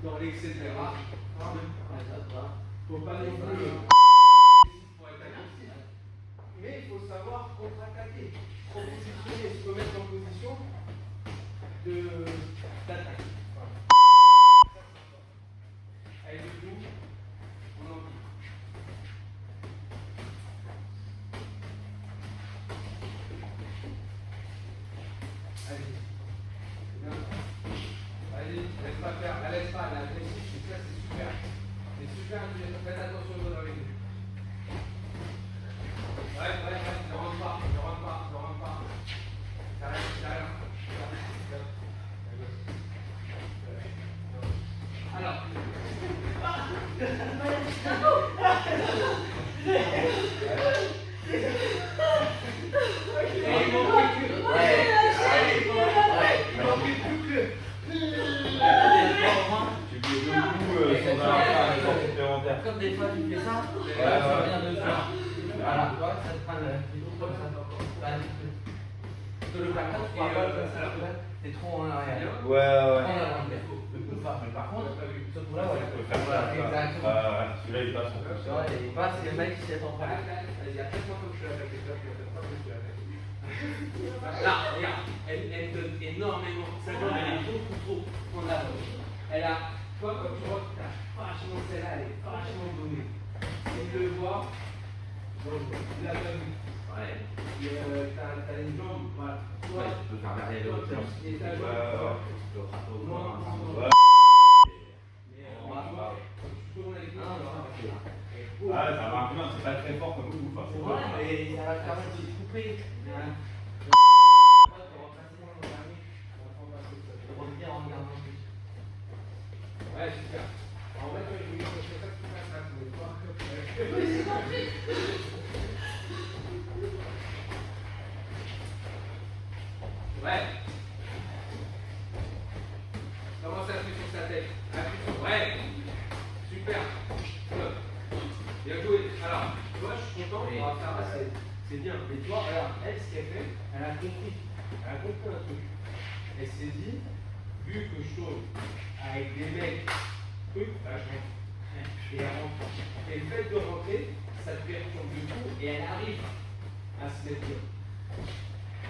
Dans l'excès de la rage. Faut pas non plus. Faut être agressif. Mais il faut savoir contre-attaquer. Repositionner, se remettre en position d'attaque. Allez, du coup, on en dit. Allez, laisse pas faire, laisse pas, la agressif, ça c'est super. C'est super, faites attention aux avec nous. Ouais, ne rentre pas. Ça reste. Alors. Comme des fois tu fais ça, ça vient de faire. Voilà, tu vois, ça te prend le truc comme ça. Le placard, tu vois pas, t'es trop en arrière. Ouais. Mais par contre, ce coup-là, ouais. Exactement. Celui-là, il passe en plus. Il passe, et le mec, il s'y attend pas. Vas-y, appelle-moi comme je suis attaqué. Là, regarde, elle donne énormément. Ça donne, elle est beaucoup trop en avant. Elle a, toi, quand tu vois que t'as vachement celle-là, elle est vachement donnée. Si tu le vois, tu l'as pas vu. Ouais. T'as une jambe, voilà. Toi, tu peux faire derrière le hauteur. Et ta jambe, ça marche bien, c'est pas très fort comme coup. Ouais, et ça va quand même se couper. Ouais, super. En vrai, je vais chercher ça tout ça, mais toi. Ouais. Comment ça appuie sur sa tête? Appuie sur. Ouais. Super. Top. Bien joué. Alors, moi je suis content. Ça va, c'est bien. Mais toi, regarde, elle, ce qu'elle fait, elle a compris. Elle a compris un truc. Elle s'est dit, vu que je tourne avec des mecs, trucs, là je rentre. Et elle rentre. Et le fait de rentrer, ça te perturbe du coup et elle arrive à se mettre bien.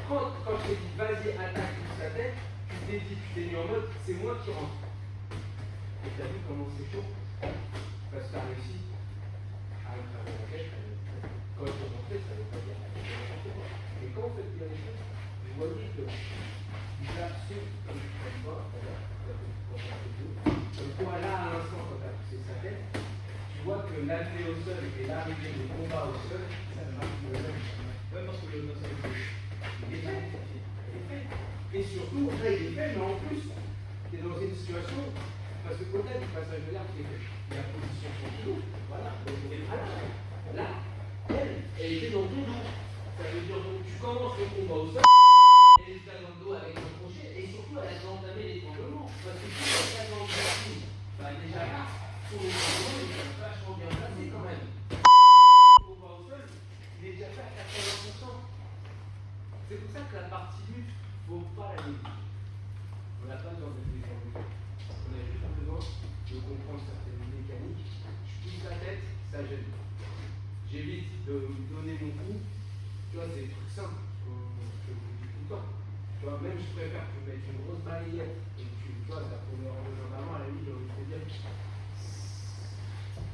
Quand je t'ai dit vas-y, attaque sur sa tête, tu t'es mis en mode c'est moi qui rentre. Et t'as vu comment c'est chaud? Parce que t'as réussi à le faire la tête. Quand je rentrais, ça veut pas dire n'importe quoi. Et quand on fait bien les choses, vous voyez que tu perçois comme tu ne pas, comme toi là à l'instant quand tu as poussé sa tête, tu vois que l'amener au sol et l'arrivée des combats au sol, ça marche de même. Ouais, parce que le sol il est fait. Et surtout, là il est fait, mais en plus, tu es dans une situation, parce que peut-être du passage de l'air, il y a la position sur le dos, voilà, donc là, elle était dans ton dos. Ça veut dire que tu commences le combat au sol, elle est dans le dos avec le crochet, et surtout elle a entamé l'étranglement. Parce que si elle est dans le dos, bah déjà là, son étranglement est vachement bien placé quand même. Le combat au sol, il est déjà fait à 80%. C'est pour ça que la partie lutte, il ne faut pas la négliger. On n'a pas besoin de défendre. On a juste besoin de comprendre certaines mécaniques. Je pousse la tête, ça gêne. J'évite de donner mon coup. Tu vois, c'est des trucs simples que je vous dis tout le temps. Tu vois, même je préfère que tu mettes une grosse balayette et que tu vois, ça tourne en deux en avant, à la limite, j'ai envie de te dire,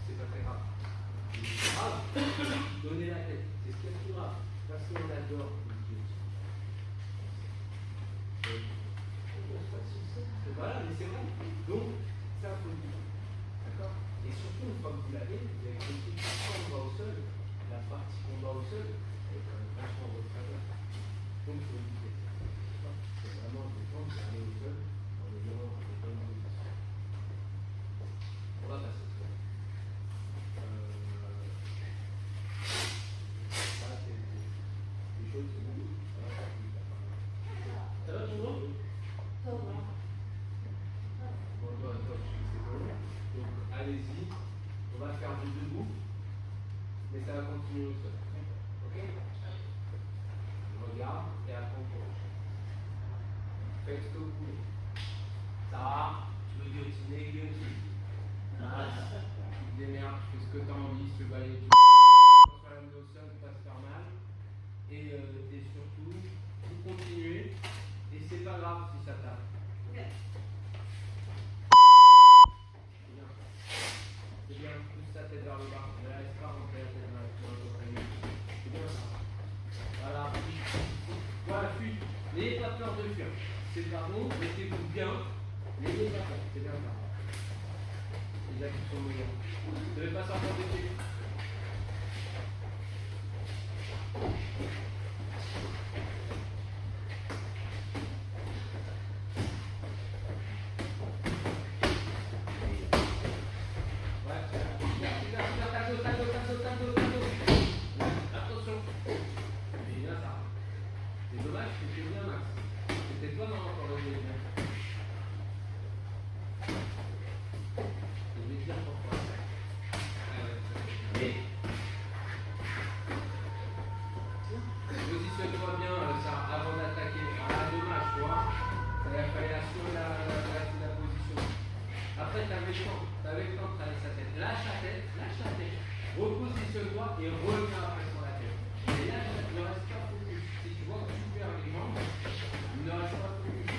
c'est pas très grave. C'est grave, donner la tête, c'est ce qui est le plus grave. Parce qu'on adore l'idiotie. Voilà, mais c'est vrai. Donc, ça, faut le dire. D'accord? Et surtout, une fois que vous l'avez, vous avez compris que quand on va au sol, la partie qu'on va au sol, elle est quand même vachement en votre faveur. Donc, il faut éviter. C'est vraiment important d'aller au sol en ayant une bonne position. On va passer au sol. Ça, c'est des choses qui sont Faites ce que vous voulez. Ça, tu veux guillotiner, guillotine. Tu te démerdes, tu fais ce que tu as envie, si tu veux balayer, tu sur la au sol, pas se faire mal. Et surtout, vous continuez. Et c'est pas grave si ça tape. Ok. C'est bien. C'est bien, pousse ta tête vers le bas. Ne laisse pas rentrer la tête dans le panier. C'est bien ça. Voilà. Voilà, fuis. N'ayez pas peur de fuir. C'est pas bon, mettez-vous bien. N'ayez pas peur. C'est bien ça. Les actes sont meilleurs. Vous ne devez pas sortir de pied. Attention. C'est bien ça. C'est dommage, c'était bien Max. C'était toi non encore le deuxième. Je vais te dire pourquoi. Positionne-toi bien ça, avant d'attaquer. Ah dommage, tu vois. Il fallait assurer la position. Après, tu avais le temps. Tu avais le temps de travailler sa tête. Lâche la tête, lâche la tête. Repositionne-toi et reviens après sur la tête. Et là, ne reste pas focus. Si tu vois que tu perds les jambes, ne reste pas focus.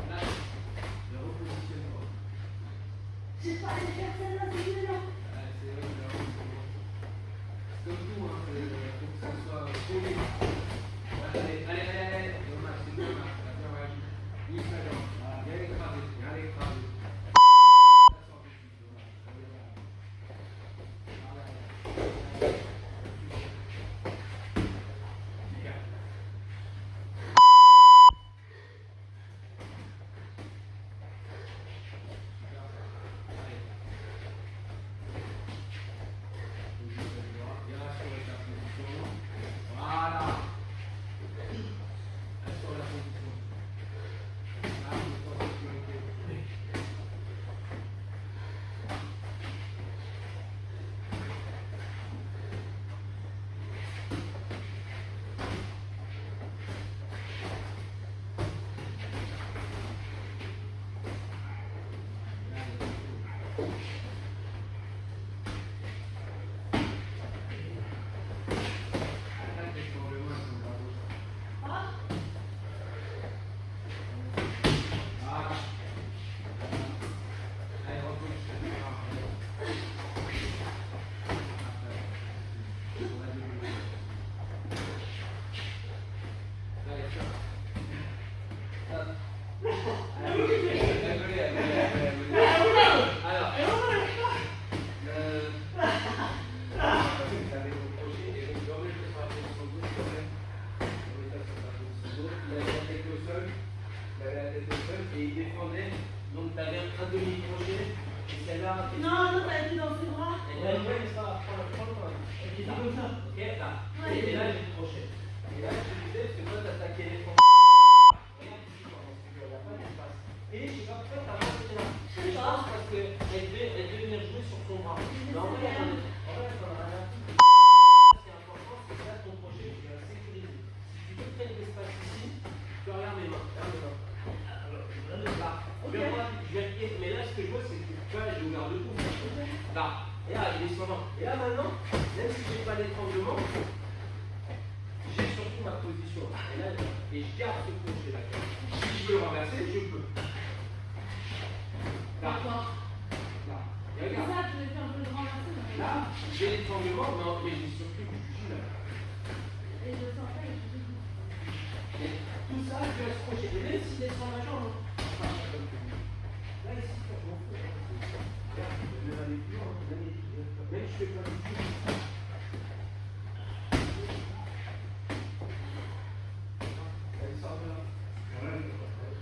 Lâche. Et repositionne-toi. J'ai pas les personnes là, c'est violent. C'est vrai, c'est comme tout, hein. Il faut que ça soit solide. Allez. Dommage, c'est dommage. T'as bien réagi. Pousse la jambe. Viens l'écraser. Ça sort du dessus. Dommage. Non, t'as été dans ses bras. Et là, comme ça. Ok, là. Et là, j'ai le crochet. Et là, je te disais, c'est toi d'attaquer les fronts. Regarde ici, il n'y a pas d'espace. Et je sais pas pourquoi t'as pas été là. Je pense parce qu'elle devait venir jouer sur son bras. Mais en vrai, elle en a rien. Ce qui est important, c'est que là, ton crochet, tu vas le sécuriser. Si tu veux créer de l'espace ici, tu regardes mes mains. Regarde mes mains. Là. Mais là, ce que je vois, c'est que tu vois, j'ai ouvert le coup. Là. Et là, il est sur main. Et là, maintenant, même si je n'ai pas d'étranglement, j'ai surtout ma position. Et là, je garde ce crochet là. Si je veux le renverser, je peux. Là. Là. Et C'est regarde. ça, tu veux faire un peu de renverser. Là, j'ai l'étranglement, mais j'ai surtout du jus là. Et je sens pas, et je Et tout ça, je laisse crochet. Et même si descend ma jambe, là, ici, je m'en fous. Regarde, je vais aller plus loin. Même si je fais pas du tout. Elle sort de là. Voilà, je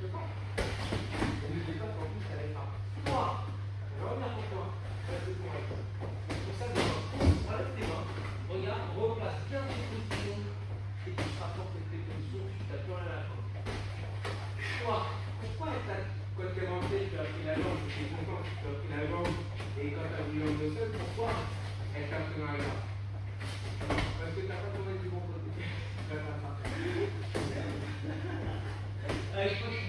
peux pas. Elle ne dit pas qu'en plus, elle est pas. Toi, reviens pour toi. Ça, c'est pour elle. Pour ça, enlève tes mains. Regarde, replace bien tes positions. Et tu te rapportes avec tes positions, tu t'as plus rien à la fin. Toi, pourquoi elle t'a, quand tu es rentré, tu as pris la jambe, tu es content, tu as pris la jambe, et quand tu as voulu l'angle au sol, pourquoi elle t'a pris dans la jambe? Parce que tu n'as pas tourné du bon côté. Allez, je crois que tu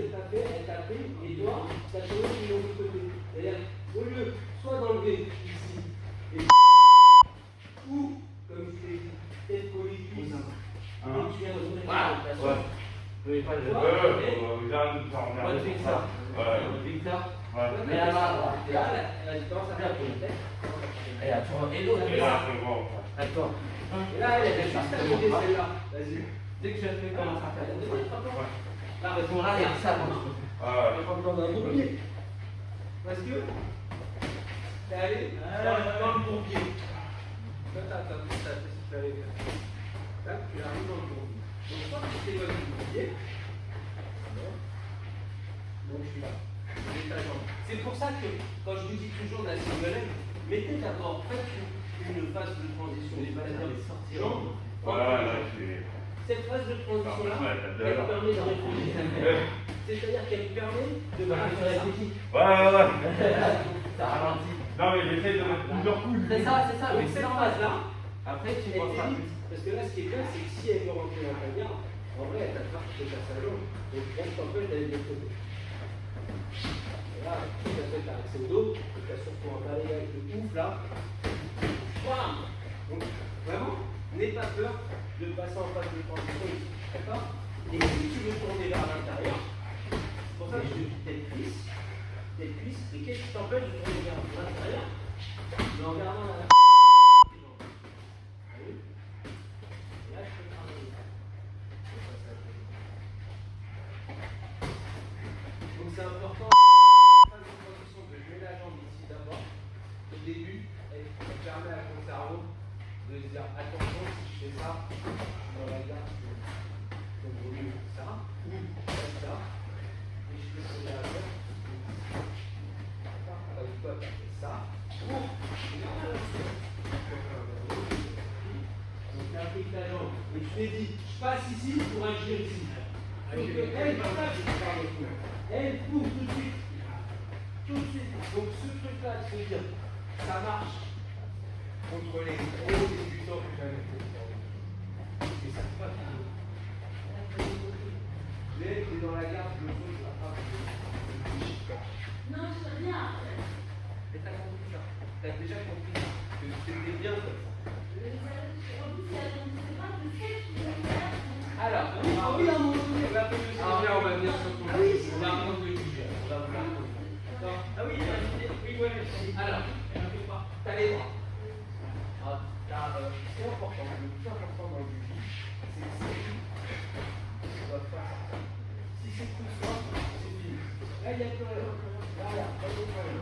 qu'elle t'a fait, elle t'a pris, et toi, t'as tourné de l'autre côté. C'est-à-dire, au lieu soit d'enlever ici, et ou, comme je t'ai dit, tête collée cuisse, et tu viens de tourner la rotation. Je vais pas le Moi, je fixe ça. Je fixe ça. Mais Et là, là, elle commence à faire la tête. et là, tu vois, et l'autre, Et là, c'est bon. attends. Et là, elle est juste à côté celle-là. Vas-y. Dès que je fais commencer à faire Là, là, à ce moment-là, il y a ça dans le truc. pas besoin d'un bourbier. Parce que, t'es allé dans le bourbier. Là, t'as fait aller. Là, tu arrives dans le bourbier. Donc, soit tu t'éloignes du bourbier. Donc, je suis là. J'ai ta jambe. C'est pour ça que, quand je vous dis toujours la single leg, mettez d'abord, faites une phase de transition. C'est-à-dire jambe. Voilà, là, c'est. Cette phase de transition-là, Ouais, elle permet de réfléchir. C'est-à-dire qu'elle permet de réfléchir. Ouais. Ça ralentit. Non, mais j'essaie de mettre plusieurs coups. C'est ça, Donc mais cette c'est normal. phase-là, Après, tu elle vois ça. t'évite. Parce que là, ce qui est bien, c'est que si elle veut rentrer dans ta garde, en vrai, elle t'attrape de ta salon. Donc, reste un peu d'aller de l'autre côté. Et là, tu as fait accès au dos, tu as surtout un balai avec le ouf là. Bam. Donc, vraiment, n'aie pas peur de passer en phase de transition ici. D'accord? Et si tu veux tourner vers l'intérieur, c'est pour ça que je te dis tête cuisse. Et qu'est-ce qui t'empêche de tourner vers l'intérieur? En regardant la. Donc c'est important, phase de transition, que je mets la jambe ici d'abord. Au début, elle permet à ton cerveau de se dire attention, si je fais ça, je suis dans la garde, donc au lieu de ça, ou ça, et je fais ce que j'ai à faire. Avec toi, tu fais ça. Donc tu appliques ta jambe. Et je t'ai dit, je passe ici pour agir ici. Donc elle passe par le coup. Elle court tout de suite. Tout de suite. Donc ce truc-là, de se dire, ça marche contre les gros débutants que j'avais fait. Et ça ne pas toujours. Mais tu es dans la garde, le saut, je l'attrape. Non, je sais rien. Mais t'as compris ça. T'as déjà compris ça. Que c'était bien comme ça. Alors, oui, à un moment donné, on va venir sur ton. On va prendre le sujet. On va prendre. Ah oui, oui, ouais. Alors, t'as les bras. C'est important. Le plus important dans le judo, c'est que tu dois faire ça. Si c'est tout ça, c'est fini. Là, il n'y a plus rien. Là, il n'y a pas de problème.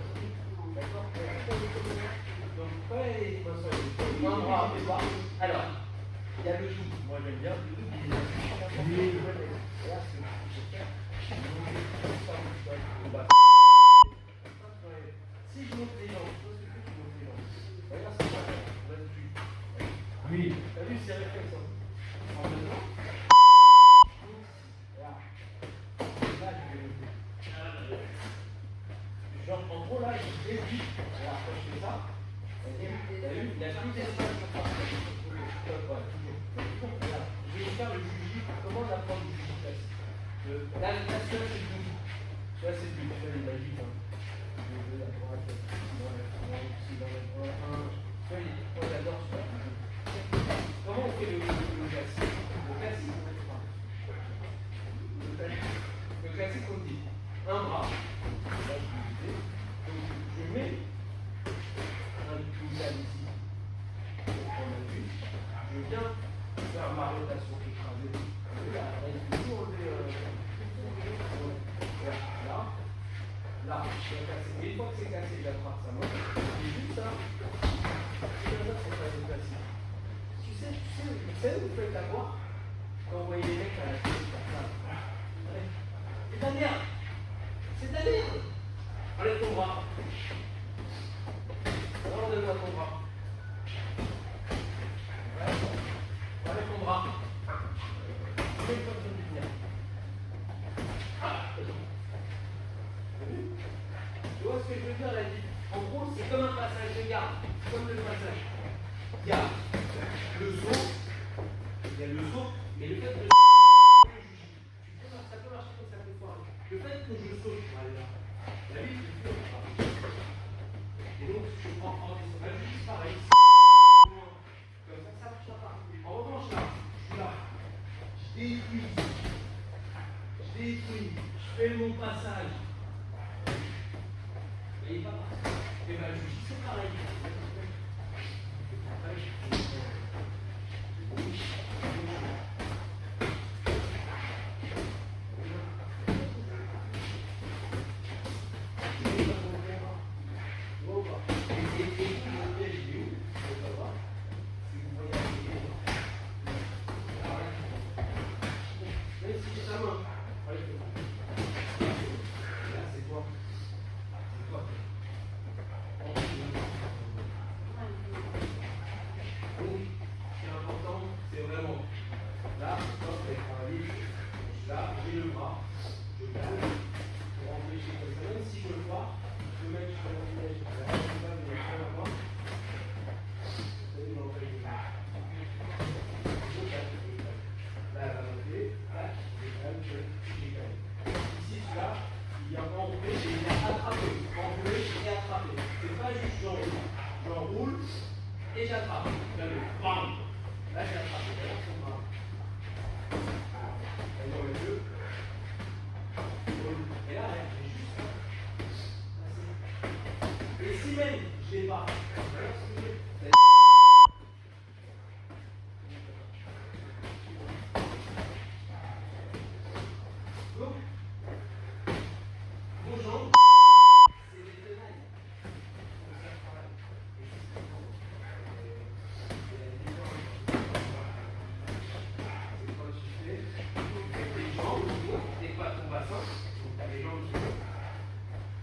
D'accord? Donc, ouais, un bras, deux bras. Alors, il y a le joug. Moi, j'aime bien le joug. Là, c'est ce que je fais. Si je monte les jambes, je sais que tu montes les jambes. Regarde, c'est pas grave. Oui. T'as vu, c'est réflexe. En même temps. Là. Là, je vais monter. Genre, en gros, là, je dévie. Voilà, quand je fais ça, t'as vu, il y a plus d'espace pour faire ça. Voilà, toujours. Voilà. Je vais faire le juji. Comment on apprend le juji classique? Là, celui-là, c'est le juji. Celui-là, c'est le juji. Je fais les magiques. Deux, à droite, ici, dans le droit, un. Moi, j'adore celui-là. Comment on fait le classique? Le classique, on dit un bras. Là, donc, je mets un poussage ici. On a vu. Je viens faire ma rotation écrasée. Là, là, je vais casser. Et une fois que c'est cassé, j'attrape sa main. Et juste ça, c'est comme ça que c'est pas le classique. Tu sais où vous faites avoir quand vous voyez les mecs à la télé faire ça? C'est-à-dire, enlève ton bras. Alors, donne-moi ton bras. Ouais. Enlève ton bras. Fais une fois que tu me dis. Tu vois ce que je veux dire, là? En gros, c'est comme un passage de garde. C'est comme le passage. Il y a le saut. Il y a le saut. Mais le fait de. Ça peut marcher comme ça peut foirer. Le fait que je saute pour aller là, la vie, c'est sûr. Et donc, je prends en descendant. La vie, c'est pareil. Comme ça marche pas. En revanche, là, je suis là. Je détruis. Je fais mon passage. Mais il n'est pas parti. Et bien, je dis, c'est pareil. Et j'attrape. Là, j'attrape. Et là, j'ai juste. Et si même je l'ai pas. Donc, vos jambes, c'est des tenailles.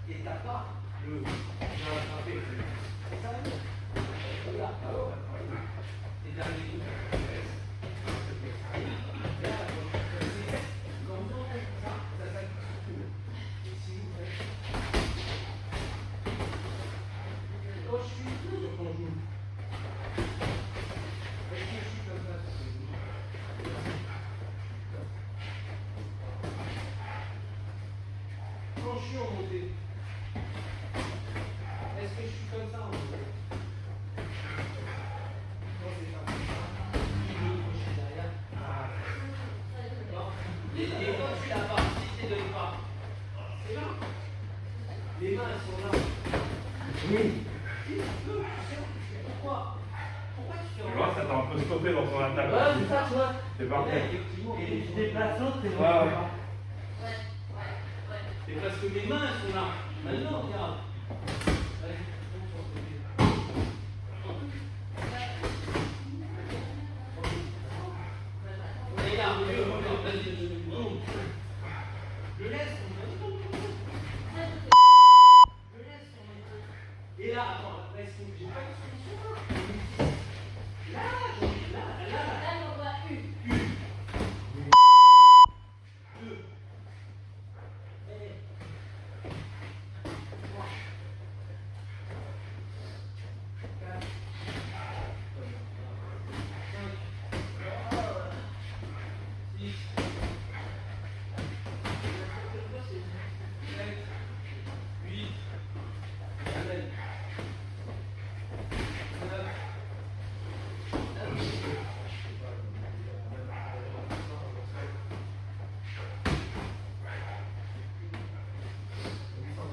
Et t'as pas le. J'ai rattrapé. C'est ça, regarde, alors. Et dernier coup. Là, quand vous entendez ça, ça s'active. Et si vous faites. Quand je suis sur ton genou, est-ce que je suis comme ça sur ton genou? Quand je suis en montée, est-ce que je suis comme ça en montée? Quand c'est pas comme ça, je suis derrière. Non. Et quand tu l'as pas, si tu ne donnes pas, c'est là. Les mains, elles sont là. Oui. Pourquoi? Pourquoi tu fais Tu vois, ça t'a un peu stoppé dans ton attaque. Ouais, c'est ça, tu vois. C'est parfait. Effectivement. Et je déplace l'autre, c'est Ouais. Et parce que mes mains, elles sont là. Maintenant, regarde. Allez, on sur ce côté. Regarde, vas-y, non. Je laisse. Je laisse. Et là, attends, laisse. J'ai pas une solution. Là, Là, on voit une.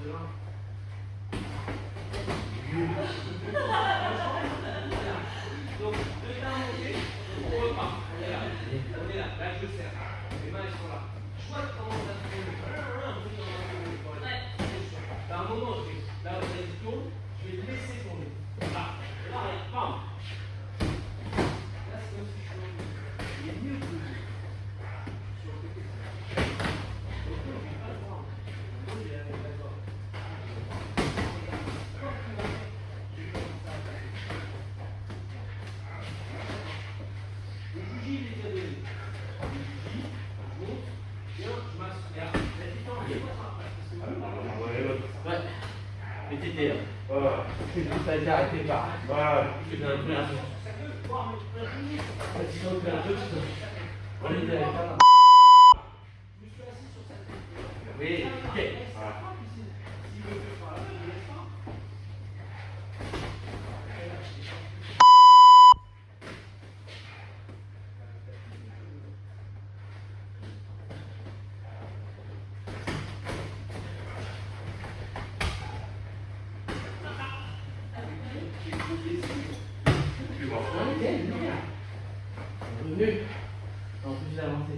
deux. Donc, deux mains montées, on repart. On est là. On est là. Là, je serre. Les mains, elles sont là. Je vois comment ça se tourne. À un moment, je vais, là, vous allez tourner, je vais laisser tourner. Là. Là, regarde. Bam. Là, c'est comme si je suis. Il est mieux que sur le côté. Donc, je ne vais pas le voir. Donc, je vais aller d'accord. Le juji, il est bien donné. Le juji, je monte, viens, je m'assois. La différence, je vois ça après. Parce que vous parlez. Ouais. Mais t'étais là. Ouais. Ça a été arrêté par. Ouais. Tu fais un peu un peu. Ça peut voir, mais un juji. Sinon, tu fais un peu, tu te. On est derrière. Je me suis assis sur cette tête. Oui, ok. Voilà. S'il veut faire par là, je laisse pas. Tu vois. Ok, bien. Revenu. En plus, j'ai avancé.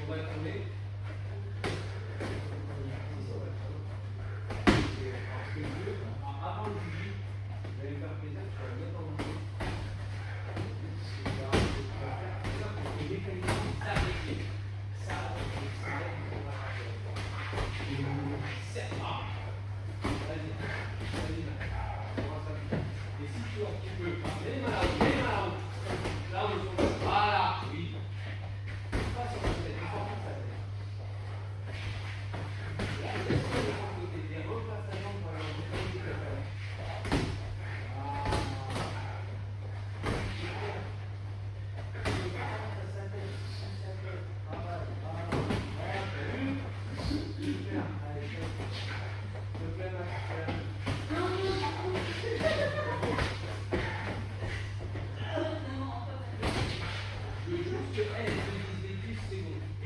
On va tourner. Avant le jus, vous allez me faire plaisir, je vais le mettre en jus. Et si tu veux, mets les mains là-haut, mets les mains là-haut. Là où ils sont. Voilà, oui. Pas sur la tête, pas sur la tête. Là, laisse tomber sur le côté, et replace ta jambe pour la jambe.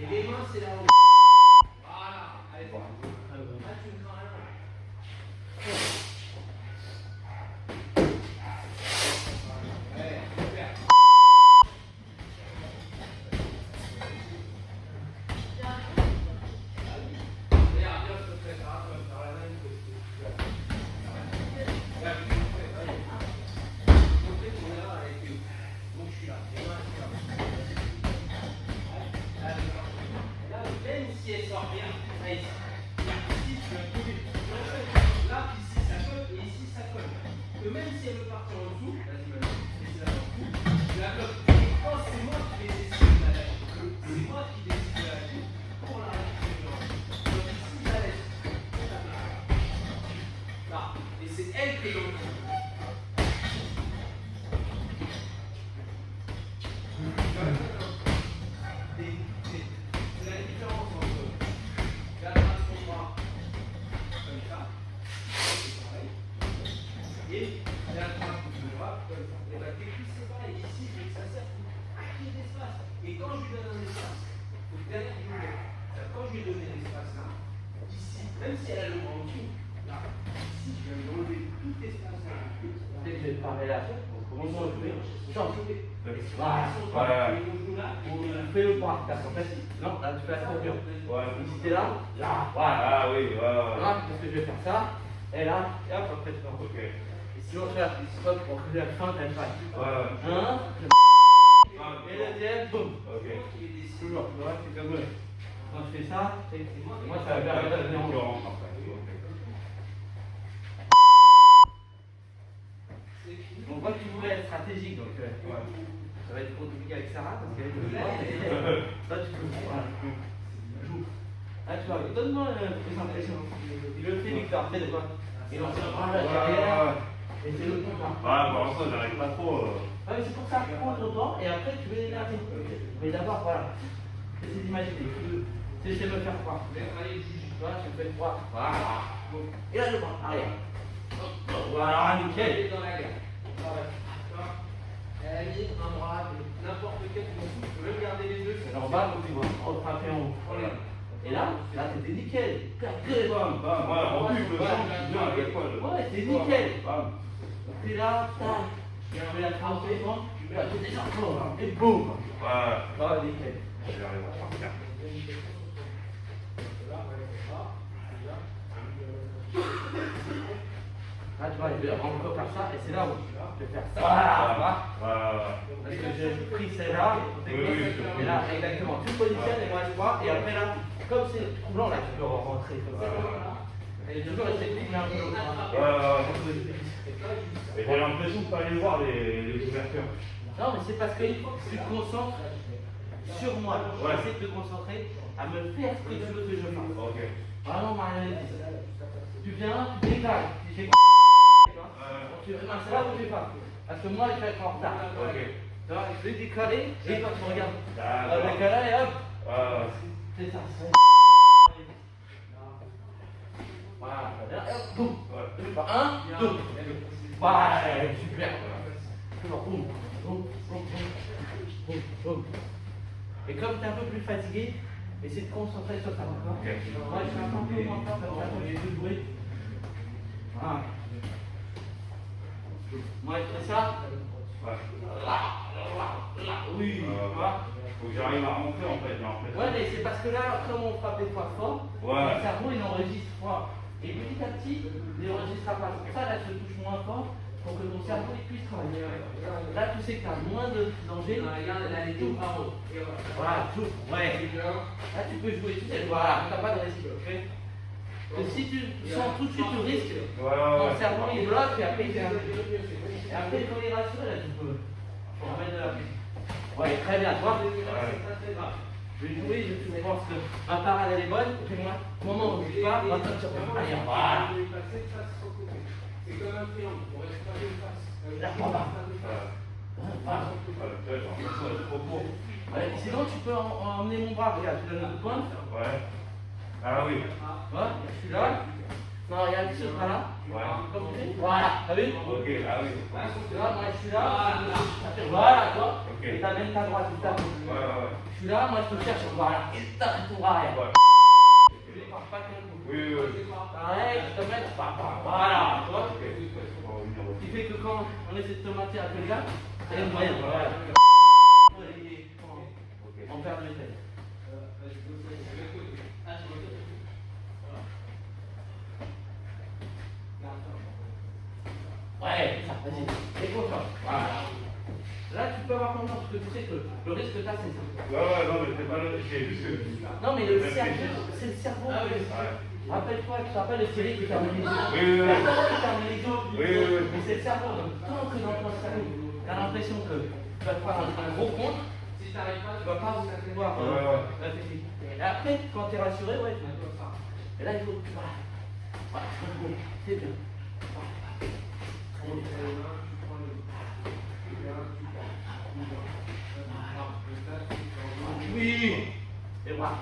Et les mains, c'est là-haut. Voilà. Allez, bon. Là, tu me prends la main. Ouais, super. Regarde, bien, je te fais ça, tu vas me faire la même chose. Regarde, je te fais, allez. Montrez ton erreur avec eux. Donc, je suis là. Les mains, je suis là. Là, même si elle sort bien, là, ici, tu vas couper. Là, ici, ça colle, et ici, ça colle. Que même si elle veut partir en dessous, vas-y, maintenant, laisse-la en dessous, tu la bloques. Oh, c'est moi qui vais décider de la lâcher. C'est moi qui décide de la lâcher pour la récupérer. Donc, ici, je la laisse. Là, et c'est elle qui est dans le trou. C'est la différence entre la trace qu'on voit comme ça, c'est pareil, et la trace que tu vois comme ça. Et bien, tes cuisses, c'est pareil. Ici, il faut que ça serve pour qu'il y ait d'espace. Et quand je lui donne un espace, il faut que derrière, il ouvre. Quand je lui ai donné l'espace là, ici, même si elle a le bras en dessous, là, ici, je viens de enlever tout l'espace là. Dès que j'ai parlé là, comment on fait? Chante. Voilà. Voilà. On fait le bras, parce qu'en fait, non, là tu fais la ceinture. Ouais. Si t'es là, là, voilà. Ah oui, voilà. Là, parce que je vais faire ça, et là, et hop, après tu vas. Ok. Et sinon, je fais la stop pour que la fin, t'as une faille. Ouais. Un, et le deuxième, boum. Ok. Toujours, tu vois, c'est comme quand je fais ça, moi ça va faire la venir en haut. On voit que tu voulais être stratégique, donc ça va être compliqué avec Sarah parce qu'elle est de loin. Là, tu peux. Voilà. Ah, tu vois, donne-moi plus impression. Il le fait, Victor, fais de quoi? Il en fait un là derrière. Et c'est le contraire. Ah, pour l'instant, j'arrive pas trop. Ah oui, c'est pour ça, prends ton temps et après tu veux l'énerver. Mais d'abord, voilà. Essaye d'imaginer. Tu sais me faire croire. Tu vois, tu me fais croire. Voilà. Et là, le bras, arrière. Voilà, nickel. Dans la guerre. Elle a mis un bras, n'importe quel dessous, tu peux même garder les deux. C'est normal, donc tu vois, on frappe en haut. Et là, c'était nickel. Bam, bam, ouais, en plus, le sang qui vient avec quoi le. Ouais, c'est nickel. Bam. T'es là, tac. Tu fais la trempée, tu descends, et boum. Ouais. Ah, nickel. Je vais arriver à faire. Là, tu vois, on peut faire ça, et c'est là où je vais faire ça. Voilà. Parce que j'ai pris celle-là, et là, exactement, tu positionnes, et moi je vois, et après là, comme c'est troublant, là, tu peux rentrer comme ça. Et toujours essayer de finir un peu. Mais j'ai l'impression de ne pas aller voir les ouvertures. Non, mais c'est parce qu'il faut que tu te concentres sur moi. Je vais essayer de te concentrer à me faire ce que tu veux que je fasse. Ok. Vraiment, Marianne, tu viens, tu dégages. Tu Non, c'est là où tu vas. Parce que moi, je vais être en retard. Ok. Tu vois, je vais décoller et toi, tu me regardes. D'accord. Décoller et hop. Ouais. C'est ça. Voilà, et hop, boum. Un, deux. Ouais, super. Boum, boum, boum, boum, boum, boum. Et comme tu es un peu plus fatigué, essaie de te concentrer sur ta main. Moi, je fais un peu moins fort, comme ça, j'ai du bruit. Voilà. Moi, je fais ça. Ouais. Oui, tu vois. Faut que j'arrive à rentrer en fait. Ouais, mais c'est parce que là, comme on frappe des fois fort, Ouais. le cerveau il enregistre fort. Et petit à petit, il n'enregistrera pas. C'est pour ça, là, je touche moins fort pour que ton cerveau il puisse travailler. Là, tu sais que tu as moins de danger. Tout. Voilà, tout. Ouais. Là, tu peux jouer. Tu sais, voilà, tu n'as pas de risque. Okay. Que si tu sens tout de suite le risque, ton cerveau il bloque et après il fait un peu. Et après, quand il est rassuré, là, tu peux remettre de la prise. Ouais, très bien, tu vois. Je vais jouer, je pense que ma parade elle est bonne. Fais-moi, au moment où je pars, maintenant tu reprends. Allez, voilà. C'est comme un triangle, on reste pas une face. Là, prends pas. Sinon, tu peux emmener mon bras. Regarde, tu donnes le point. Ouais. Ah oui. Ouais, je suis là. Non, regarde, tu seras là. Ouais. Comme tu fais. Voilà, t'as vu? Ok, ah oui. Tu vois, moi je suis là. Voilà, toi. Ok. Et t'as même ta droite, tu tapes. Ouais. Je suis là, moi je te cherche. Voilà. Et t'as ton bras arrière. Ouais. Je ne pars pas qu'un coup. Oui. Pareil, je te mets. Voilà, tu vois. Ok. Ce qui fait que quand on essaie de te mater à quelqu'un, c'est une moyenne. Voilà. On perd de vitesse. Ouais, ça, vas-y. Et confiance. Voilà. Là, tu peux avoir confiance parce que tu sais que le risque que tu as, c'est ça. Ouais, non, mais c'est pas le. C'est juste que. Non, mais le cerveau, c'est le cerveau. Rappelle-toi, tu te rappelles le Thierry qui ferme les yeux. Oui. Qui ferme les yeux. Oui. Mais c'est le cerveau. Donc, tant que dans ton cerveau, tu as l'impression que tu vas te faire un gros compte, si tu n'arrives pas, tu ne vas pas pouvoir réfléchir. Et après, quand tu es rassuré, ouais, tu vas ça. Et là, il faut que tu vas. Voilà, c'est bien. Oui. Et voilà.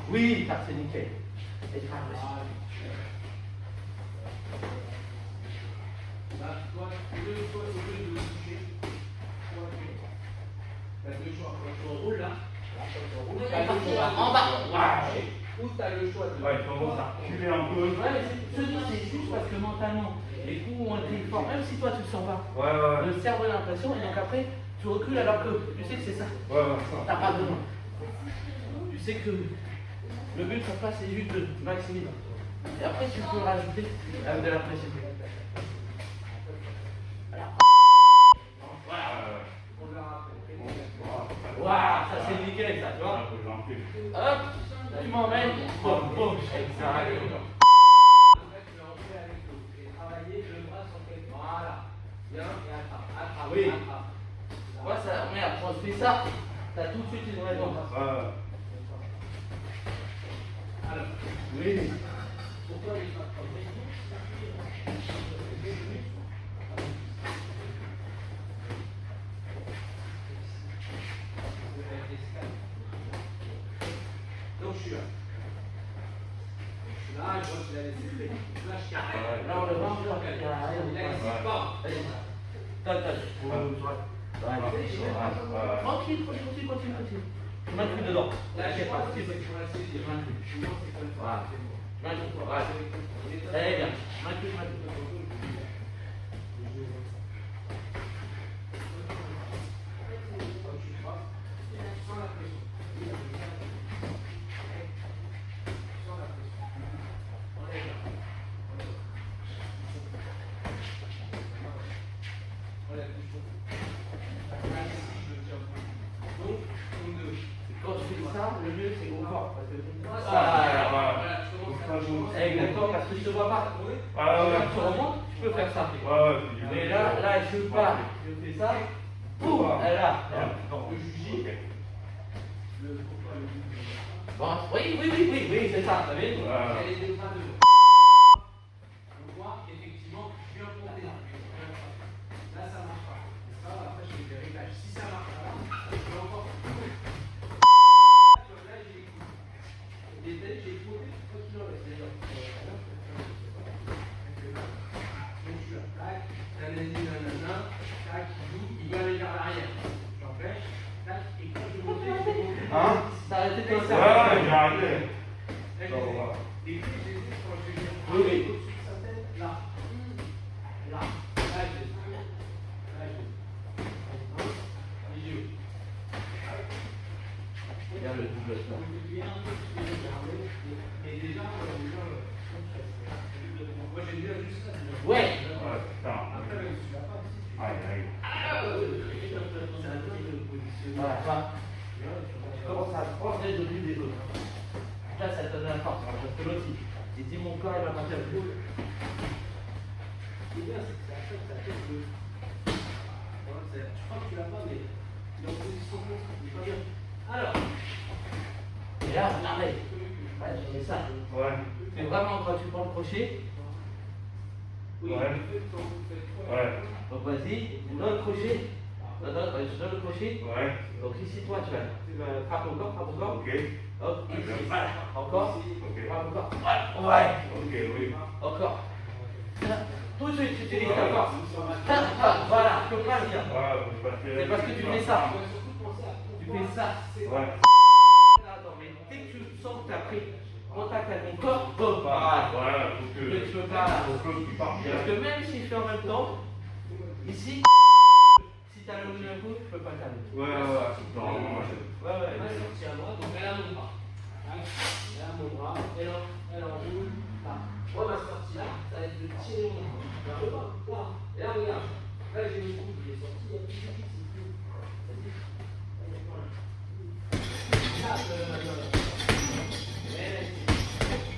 Oui, ça c'est nickel. Et tu vas Toi, au lieu de toucher, tu as deux choix. On roule là. En bas. Ou tu as le choix de. Ouais, il faut reculer un peu. Ouais, mais c'est juste parce que mentalement, les coups ont été forts, même si toi tu le sens pas. Ouais. Le cerveau a l'impression, et donc après, tu recules alors que tu sais que c'est ça. Ouais. T'as pas besoin. Tu sais que le but sur place, c'est juste de maximiser. Et après, tu peux rajouter avec de la pression. Waouh, ça c'est nickel ça, tu vois. Hop, tu m'emmènes. Boum, exactement. Oui. Moi, ça, merde, quand je fais ça, t'as tout de suite une réponse. Alors, oui. Pourquoi il pas donc je suis là. Là, je vois qu'il a laissé faire. Là, je carré. Là, on le vend, il n'existe pas. Tranquille, continue. Je m'inclus dedans. Là, je sais pas. Je m'inclus. Voilà. Voilà. Très bien. Je m'inclus. Quand je fais ça, le mieux c'est qu'on voit. Exactement, parce que je te vois pas. Quand tu remontes, tu peux faire ça. Mais là, je pars, je fais ça. Boum, elle est là. Le jugi. Bon, oui, c'est ça, t'as vu? Elle est déjà manque, je viens compter. Là, ça marche pas. N'est-ce pas? Après, je fais des réglages. Si ça marche pas, je vais encore. Là, j'ai écouté. J'ai écouté, quoi qu'il en reste. Donc, je suis là. Tac, nanana, tac, il va aller vers l'arrière. J'empêche. Tac, et quand je monte, Hein? T'as arrêté de faire ça? Ouais, j'ai arrêté. les clés, je les ai quand je viens. Oui, oui. Au-dessus de sa tête, là. Là. Là, je les ai. Là, je les ai. Idiot. Regarde le double ça. Et déjà, moi j'ai déjà juste ça. Ouais. Ouais, putain. Après, même si tu l'as pas, Aïe, aïe. Voilà, tu vois. Tu commences à prendre les autres des autres. Là, ça te donne la force. Parce que l'autre, il dit mon corps, il va partir le bout. ce qui est bien, c'est que ça fait le. Voilà, je crois que tu l'as pas, mais il est en position contre, il est pas bien. Alors, Et là, on arrête. Ouais, c'est ça. Ouais. C'est vraiment quand tu prends le crochet. oui, Ouais. ouais. Ouais. Donc vas-y, tu donnes le crochet. Je donne le crochet. Ouais. Donc ici, toi, tu vas frapper au corps, frappe au corps. Ok. Hop, ici, voilà. Encore. Ok. Frappe au corps. Ouais. Ok, oui. Encore. Tout de suite, tu utilises ta force. Voilà, tu peux pas le dire. Ouais, C'est parce que tu fais ça. Tu fais ça. Ouais. Attends, mais dès que tu sens que tu as pris contact avec ton corps, hop, voilà. Voilà, faut Tu que. peux pas. Faut que tu partes bien. Parce que même si je fais en même temps, ici, si tu as le d'un coup, je peux pas t'arriver. Ouais, ouais. Non, moi, je. Ouais, ouais. Elle va sortir à moi, donc elle a mon bras. Elle a mon bras, elle enroule, là. Moi, ma sortie là, ça va être de tirer mon bras. Là, là. Et là, regarde. Là, j'ai le coup, il est sorti, il y a plus de c'est tout. Vas-y. Là,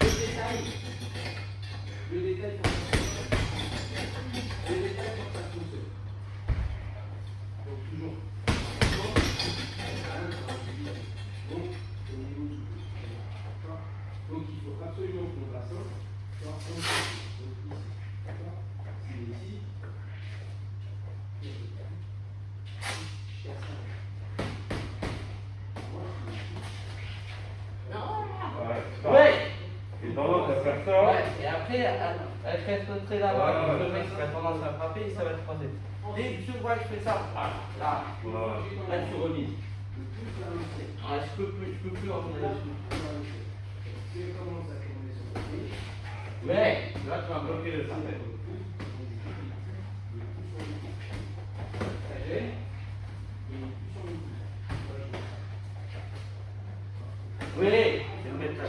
le détail. Le détail pour ça. Le détail pour ça tout seul. Donc, toujours. Donc il faut absolument que le bassin soit en donc ici. D'accord? C'est ici. Ouais. Ouais. Et tendance à faire ça. Ouais, et après, elle fait très là-bas. Ouais. Le mec qui a tendance à frapper, ça va être croisé. Dès que tu vois que je fais ça, là, là tu remises. Ah, je peux plus en tourner dessus. Ouais, là tu vas bloquer le cerveau. Oui, c'est le mettre là.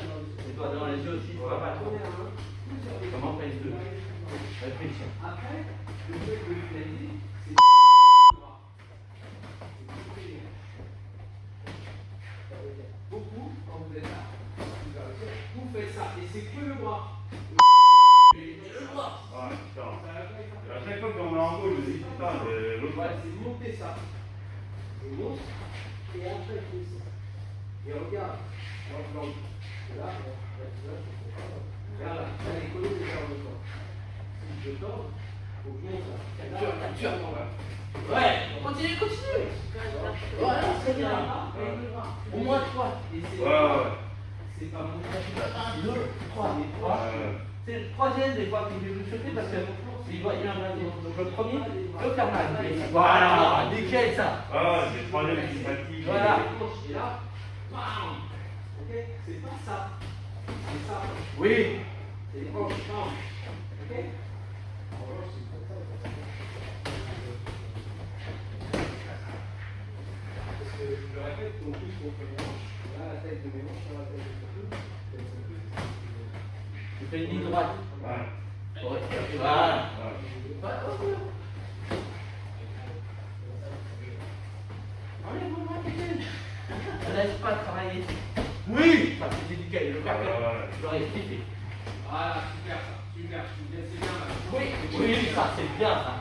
Et toi dans les yeux aussi, tu vas pas trop. Comment pèse deux? Réfléchis. Après, le fait que je l'ai dit, c'est beaucoup quand vous êtes là. Vous faites ça, et c'est que le bras. Le bras. Ouais, putain. À chaque fois qu'on est en haut, je me dis putain, l'autre. Ouais, c'est monter ça. Je monte, et après je descends. Et regarde, moi je lance. Là, regarde là, les collés déjà en même temps. Si je tends, il faut que je monte là. Capture. Ouais, continue. Voilà, c'est bien. Au moins 3. Et c'est Ouais. c'est pas mon 1, 2, 3. C'est le troisième des fois qui fait vous choquer parce que il va y en a un. Donc le premier, le faire mal. Voilà, nickel ça. Ah, c'est le troisième qui fatigue. Voilà. Et là, bam. Ok? C'est pas ça. C'est ça. Oui. C'est les hanches, bam. Ok? En revanche, c'est comme ça. Parce que je le répète, qu'on pousse contre les hanches. Là, la tête de mes hanches sur la tête de mes hanches. Tu fais une ligne droite. Ouais. Voilà. Ne laisse pas travailler. Oui. Ça c'est nickel. Le Ouais. j'aurais kiffé. Voilà, super ça. Super. C'est bien là. Oui, ça c'est bien ça.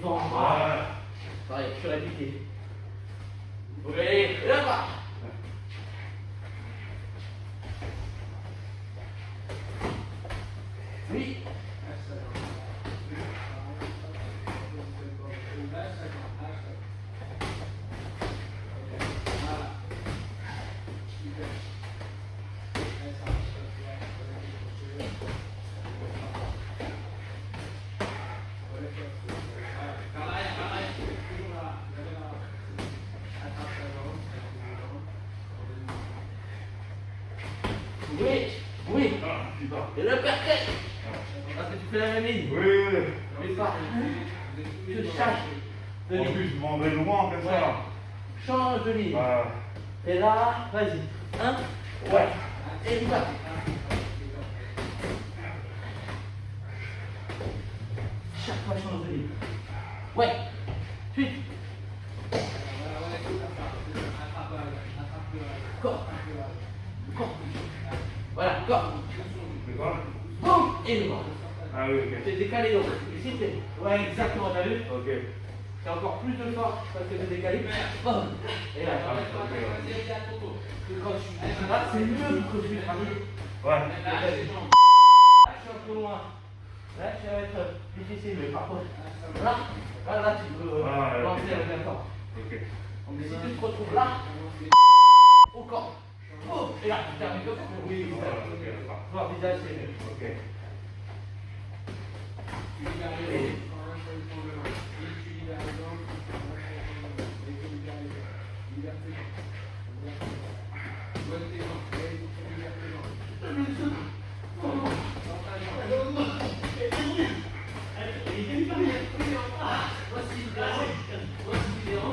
devant. Ouais. Pareil, je suis piqué. Oui, et là-bas. Oui. Oui, oui. Et le parquet. Parce que tu fais la même ligne. Oui, oui. Mais pas. Tu changes de En ligne. plus, je m'en vais loin comme ça. Change de ligne. Ouais. Et là, vas-y. Un. Ouais. Et une passe. Chaque fois, change de ligne. Ouais. Suite. Corps. Corps. Voilà, corps. C'est quoi? Boum. Et le bras. Ah oui, ok. T'es décalé donc. Ici, t'es. Ouais, exactement, t'as vu? Ok. C'est encore plus de force parce que t'es décalé. Boum. Et là, Ah, ok, ouais. quand je suis là, c'est mieux que je suis tranquille. Ouais. Là, je suis un peu loin. Là, ça va être difficile, mais par contre, là, tu peux Ah, ouais, lancer ok. le même temps. Ok. Donc, si tu te retrouves là, au corps. Oh, et là, tu termines comme ça. Oui, Ouais, ok, d'accord. voir visage, c'est mieux. Ok.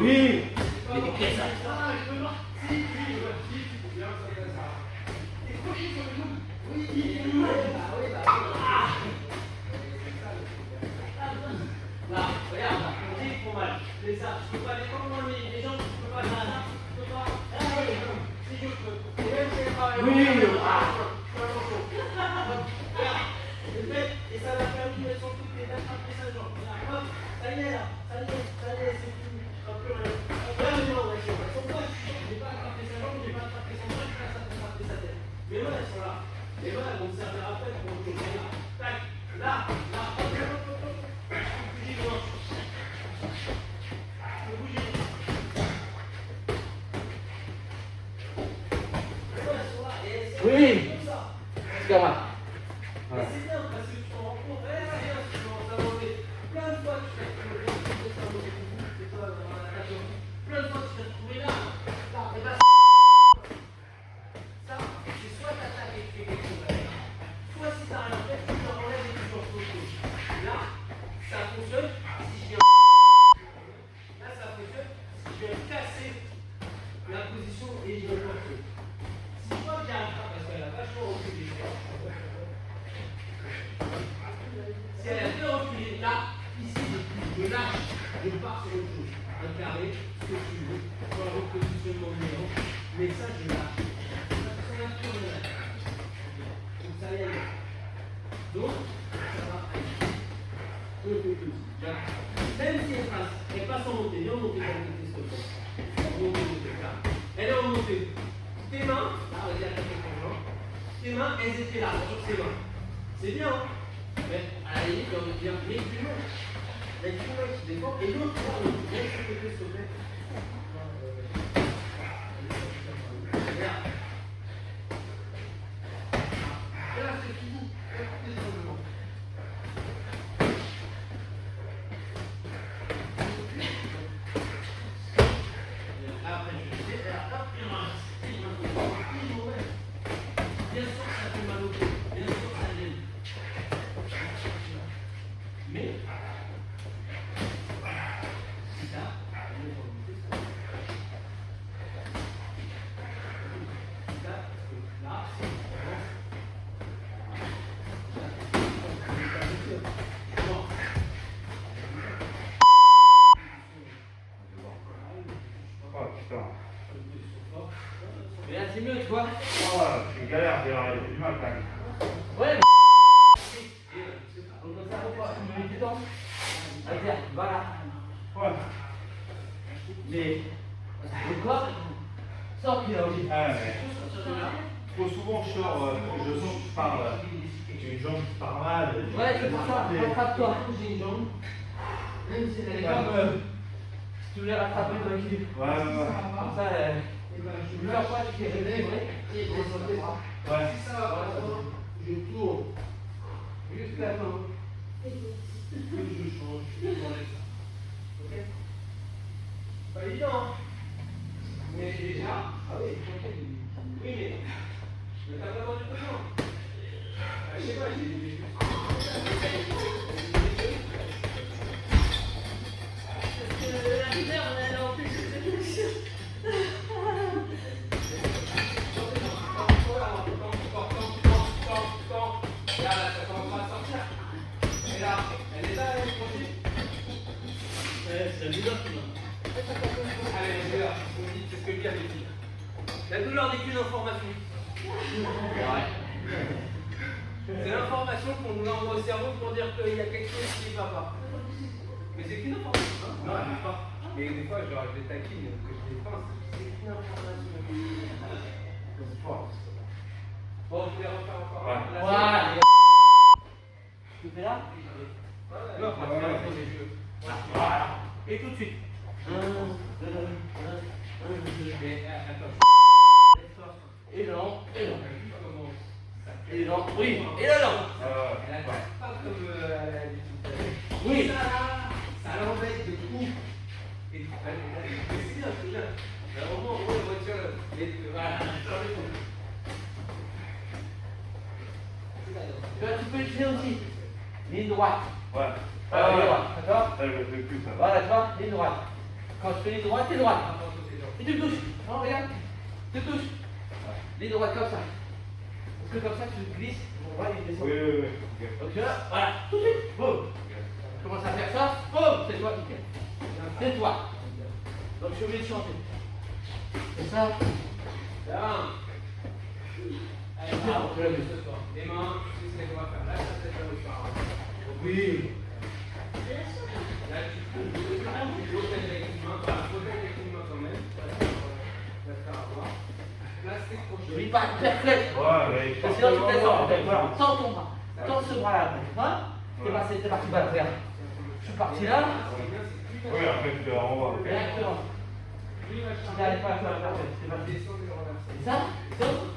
Oui. Mais qu'est-ce que ça? Là, regarde, là, c'est trop mal. C'est ça, je peux pas défendre les gens, je peux pas faire ça, je peux pas. Si je peux. Et même si c'est pas. Oui, et ça va faire une leçon toutes les 24 messages. Hop, ça y est là, ça y est, c'est fini. Hop, plus rien. Regarde les mains, ouais, elles sont pas. J'ai pas attrapé sa jambe, j'ai pas attrapé son bras, j'ai pas attrapé sa tête. Mes mains, elles sont là. Les mains, elles vont me servir après pour autre chose. Là, tac, là, hop, hop, hop, hop. Bouger les mains. Bouger. Les mains, elles sont là. Et elles sont comme ça. Camarade. Ouais. C'est bien parce que tu t'en rends compte, c'est bien, tu commences à manger. Plein de fois, tu t'es retrouvé là, c'est toi, dans la nation. Plein de fois, tu t'es retrouvé là. Et ben, ça, c'est soit t'attaques et tu fais quelque chose avec, soit si t'as rien fait, tu t'en enlèves et tu changes autre chose. Là, ça fonctionne si je viens. Là, ça fonctionne si je viens casser la position et je le porte. Si je vois que j'y arrive pas, parce qu'elle a vachement reculé, si elle a bien reculé là, ici, je lâche, je pars sur autre chose. Un carré, ce que tu veux, soit un repositionnement numéro, mais ça, je lâche. C'est naturel. Donc ça y est. Donc, ça va aller. Même si elle passe en montée, viens monter dans le test. Elle est en montée. Tes mains, là, regarde ton main. Tes mains, elles étaient là, sur ses mains. C'est bien, hein? Mais à la limite, on dit bien, mais du moins, il y a du moins qui se défend, et l'autre, là, on dit, laisse le côté sauter. Regarde. Et là, c'est fini. Écoutez simplement. Après, je vais dire, hop, il ramasse. Bien sûr, ça fait mal au dos. Bien sûr, ça gêne. Mais, c'est ça. Là, c'est Oh putain. mais là, c'est mieux, tu vois. Oh, c'est galère, j'ai du mal quand même. Ouais, mais. Donc, ça, faut pas. Tu me mets du temps. Allez, voilà. Mais le corps sort qu'il a aussi. Ah, mais trop souvent, je sors, je sens que tu parles, j'ai une jambe qui part mal. Ouais, c'est pour ça, rattrape-toi. J'ai une jambe. Même si elle est comme. Si tu voulais rattraper ton équilibre. Ouais. Comme ça, plusieurs fois, tu t'es rééquilibré et tu descends tes bras. Ouais. Je tourne jusqu'à la fin. Je change, j'enlève ça. Ok? Pas évident, hein? Mais déjà, ah oui, oui, mais t'as vraiment du temps. Je sais pas, j'ai. La douleur n'est qu'une information. C'est l'information qu'on nous envoie au cerveau pour dire qu'il y a quelque chose qui ne va pas. Mais c'est qu'une information. Hein? Non, elle n'est pas. Mais des fois, genre, je les taquine, que je les pince. C'est qu'une information. Bon, je vais refaire encore. Ouais. Voilà. Tu fais là? Non, Voilà. Et tout de suite. Et non, et non. Et non, oui, et là non. Pas comme Oui. ça l'embête de tout. Et c'est bien, c'est bien. Au moment où on retire voilà. Tu peux utiliser aussi. Ligne droite. Ouais. Ligne droite, d'accord? Ça, je le fais plus, ça. Voilà, tu vois, ligne droite. Quand tu fais ligne droite, t'es droite. Et tu me touches. Non, regarde. Tu me touches. Ligne droite comme ça. Parce que comme ça, tu glisses. On voit, il descend. Oui. Donc là, voilà, tout de suite. Boum. Tu commences à faire ça. Boum. C'est toi qui fais. C'est toi. Donc je suis obligé de chanter. C'est ça. Bien. Allez, bravo, je le ce soir. Les mains, tu sais ce qu'on va faire. Là, ça peut-être le soir. Oui. Là, tu protèges avec une main. Protège avec une main quand même. Tu vas te faire avoir. Plastique crochet. Je vis pas perfect. Ouais, mais Parce que sinon, tu te laisses en tête. Voilà. Tends ton bras. Tends ce bras-là. Hein? C'est parti. Voilà, regarde. Je suis parti là. Oui, après, tu le renvoies. Exactement. Si tu n'arrives pas à faire la partie, c'est parti. Descends et renverser. C'est ça?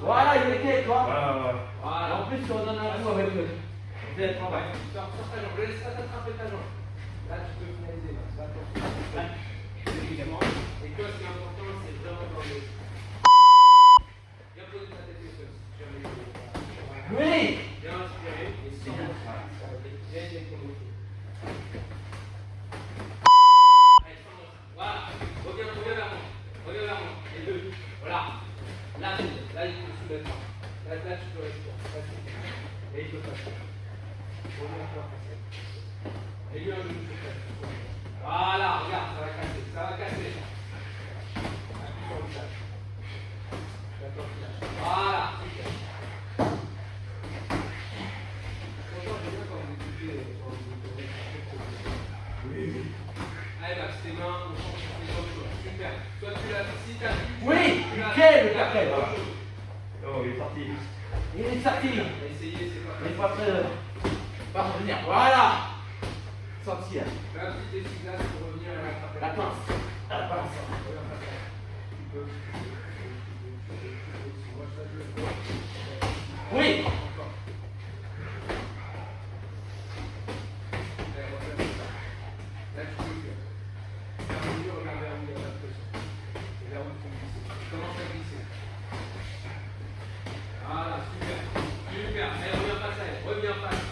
Voilà, il est clair, toi. Ouais. Voilà. En plus, tu redonnes un coup avec eux. Vous êtes en bas. Tu sors sur ta jambe. Laisse-la t'attraper ta jambe. Là, tu peux finaliser. Là, c'est attention. Évidemment. Et toi, ce qui est important, c'est vraiment dans le. Bien poser ta tête au sol. Oui. Bien inspirer. Et sans bien avec ton dos. Allez, sans ça. Voilà. Reviens vers moi. Reviens vers moi. Et deux. Voilà. Là, il peut soumettre. Là, tu peux rester. Là, tu peux. Et il peut passer. Reviens vers moi. Et lui, un genou sur terre. Voilà, regarde, ça va casser. Ça va casser. Appuie sur le visage. D'accord, visage. Voilà, super. Franchement, j'aime bien quand vous écoutez. Oui. Allez, Max, tes mains, on change sur les autres choses. Super. Toi, tu l'as. Si tu as. Oui. Nickel, le cartel. Oh, il est parti. Il est sorti. Essayez, c'est pas Mais facile. pas revenir. Voilà. Sortir. Fais un petit essuie-glace pour revenir à rattraper La pince. La pince. Oui. Voilà, super. Super. Allez, reviens face à elle. Reviens face.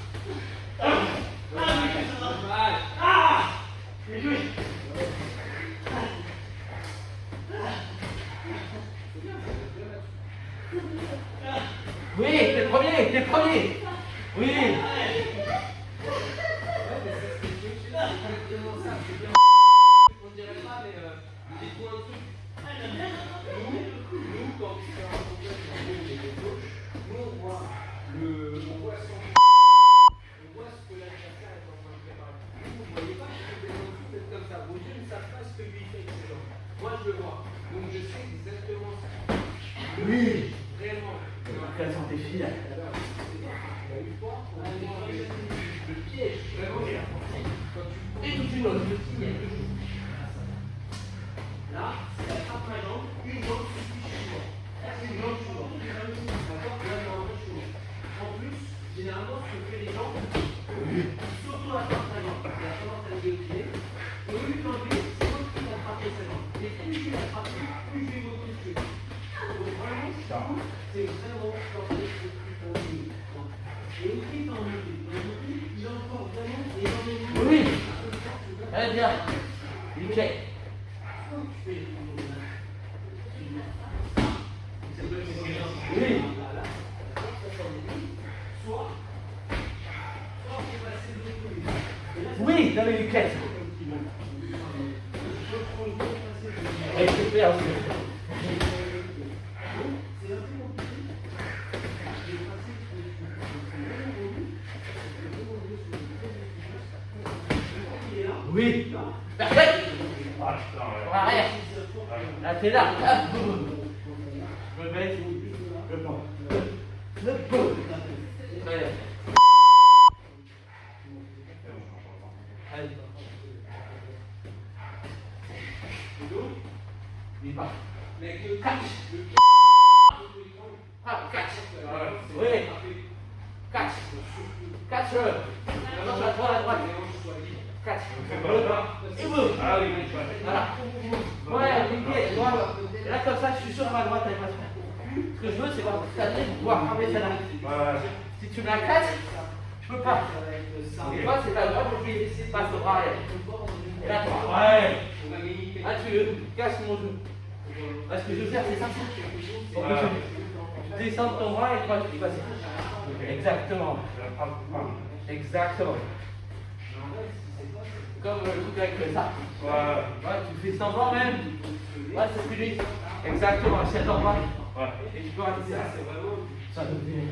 Oui, t'es le premier. Oui. On dirait pas, mais dites-moi un truc. Nous, quand tu fais un problème nous, on voit on voit ce que l'adversaire est en train de préparer. Vous ne voyez pas que les gens faites comme ça. Vos yeux ne savent pas ce que lui fait excellent. je le vois. Donc je sais exactement ça. Oui. Réellement. Quelles sont tes filles? Le piège, vraiment, quand tu Et tu vois le petit. là, si elle frappe ma jambe, une jambe suffit souvent. Une jambe souvent. D'accord? Là, normalement, souvent. En plus, généralement, ce que fait les gens, surtout la frappe ma jambe, il a tendance à le guillotiner. Et au lieu de l'enlever, c'est moi qui va frapper sa jambe. Et plus je la frappe, plus je vais monter le truc. Donc vraiment, c'est vraiment forcé de plus en plus. Et au fil en montée, il a encore vraiment énormément. Oui. Allez, bien. Ok. Oui. Oui, dans les luquettes. Et c'est faire aussi. Oui. Parfait. Ah, putain, ouais. Arrière. Là, t'es là. Hop. Je me mets. Je prends. Le boum. Très bien. Allez. Il part. Catch. Ah, catch. Oui. Catch. Catch. Non, à droite. Catch. Et boum. Ah oui, Voilà. Ouais, les pieds, tu vois. Et là, comme ça, je suis sûr qu'à droite, elle va se faire. Ce que je veux, c'est voir pouvoir frapper celle-là. ouais. Si tu me la casses, je peux pas. Et toi, c'est ta droite, puis passe au bras arrière. Et là, toi, ouais. Là, tu casses mon genou. Là, ce que je veux faire, c'est ça. Pour que tu descendes ton bras et toi, tu passes. Exactement. Exactement. Comme le truc avec ça. Ouais, tu fais semblant même. Ouais, c'est plus lui. Exactement, c'est normal. Ouais. Et tu peux arrêter ça, c'est vraiment. Ça devient.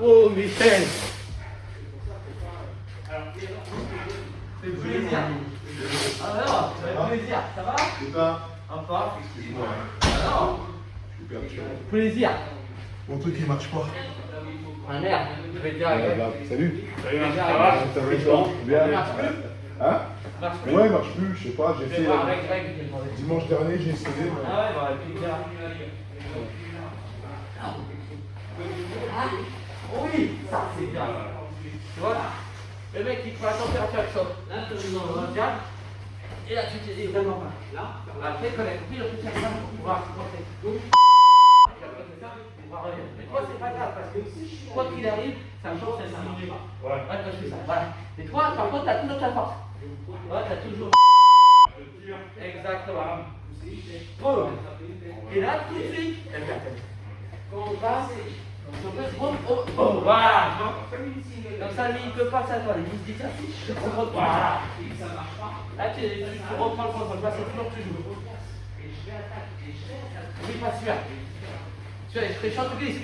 Oh, Michel! C'est plaisir. Alors, ça fait plaisir. Ça va? C'est pas. Enfin. Excuse-moi. Alors, Je suis perturbé. plaisir. Mon truc il marche pas. Ah merde, je vais te dire. Salut. Salut, ça va? Ça va toi? Bien. Ça marche plus? Hein? Ça marche plus? Ouais, il marche plus, je sais pas, j'ai Je fait vais voir avec Greg, je vais demander. dimanche dernier, j'ai essayé. mais- Ah ouais, bah, puis là. Ah, oui, ça c'est bien. Tu vois, le mec il prend la température avec ça. Là, tu es dans le diable. Et là, tu te dis vraiment pas. Là, après, quand elle a compris, on peut faire ça pour pouvoir se porter. Donc, et après, c'est ça, on va revenir. Mais toi, c'est pas grave parce que quoi qu'il arrive, ça change, ça diminue. Ouais. Ouais, quand je fais ça, voilà. Et toi, par contre, t'as toujours ta force. Ouais, t'as toujours. Exactement. Oh. Et là, tout de suite, elle perd. Quand on passe, on peut se prendre. Oh, voilà. Comme ça, lui, il peut pas s'attendre. Il se dit, tiens, je te reprends. Voilà. Là, tu reprends le contrôle. Là, c'est toujours que tu joues. Oui, pas celui-là. Celui-là, je fais chante, glisse.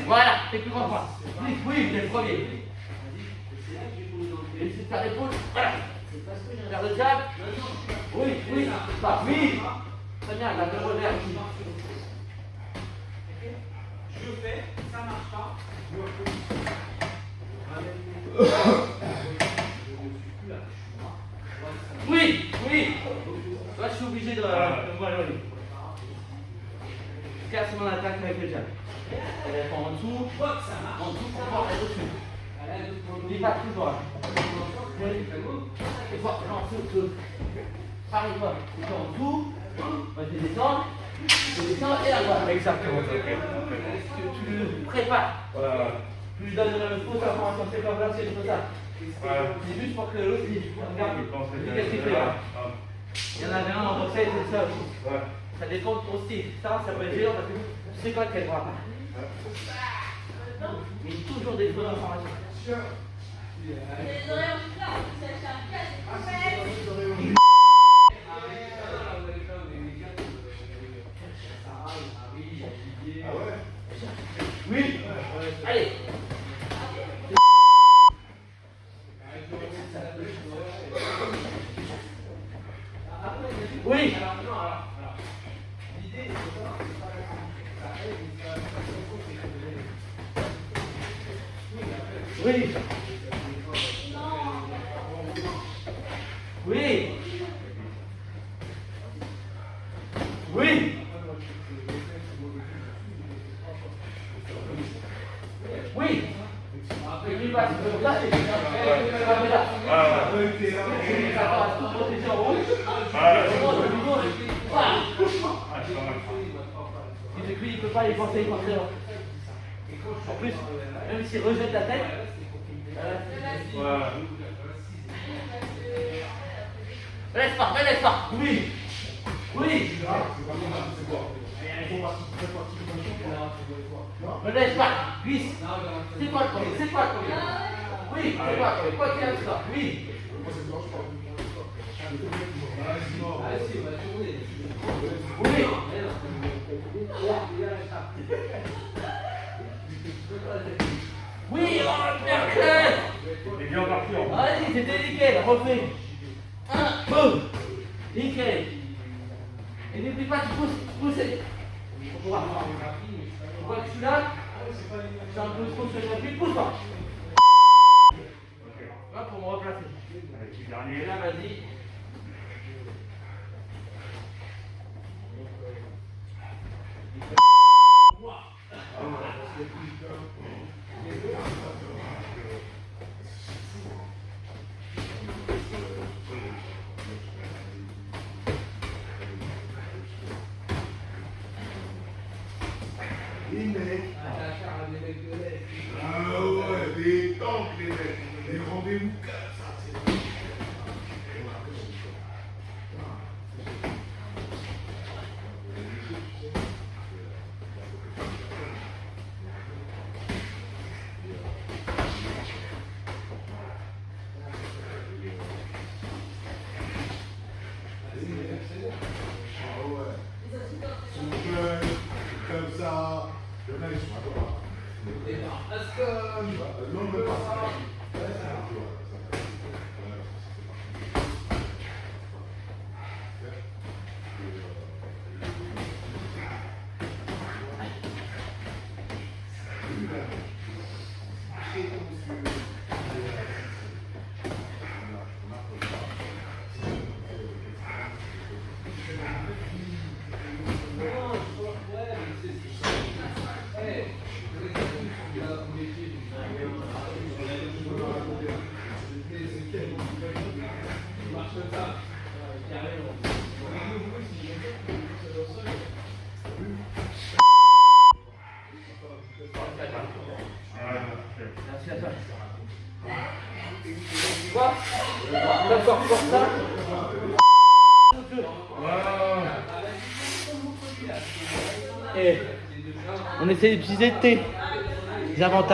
Voilà, t'es plus grand que moi. Glisse, oui, t'es le premier. Et c'est faire l'épaule. Voilà. Faire le jab. Oui. Pas. Oui. Très bien, la deux revers. Je fais, ça marche pas. Oui. Toi, je suis obligé de m'éloigner. Casse mon attaque avec le jab. Elle est en dessous. En dessous pour pouvoir être au-dessus. Dis pas toujours. Et voir, non, tout. Pareil, toi. Tu es en dessous. Tu descends et là, voilà. Exactement. Tu le prépares. Tu lui donnes une fausse information. C'est comme là, c'est ça. C'est juste pour que l'autre dise, regarde, qu'est-ce qu'il fait là? Il y en avait un en boxeur, c'est ça aussi. Ça dépend de ton style. Ça peut être gênant parce que tu sais quoi qu'elle ne voit pas. Mais toujours des fausses informations. Oui. Allez. Oui. Oui. Oui. Oui. Oui. Il va se là. Lui, il ne peut pas y penser, En plus, même s'il rejette la tête. Laisse pas. Oui. Ne laisse pas. Glisse. C'est quoi le problème? Oui, c'est quoi? Quoi qu'il y a de ça? Oui. Oui, oh, Merkel! Il est bien parti en fait. Allez, c'était nickel, refais. Boum! Nickel. Et n'oublie pas, tu pousses. Tu vois que celui-là, c'est un peu trop sur le pied, pousse pas. Là, pour me replacer. Avec le dernier. Et là, vas-y. Les mecs. Ah ouais, des tanks, les mecs. Les rendez-vous, ça, c'est. Comme ça, il y en a, ils sont à droite. L'homme ne passe pas. Merci à toi. Quoi? D'accord, pour ça. Et on essaie d'utiliser tes avantages.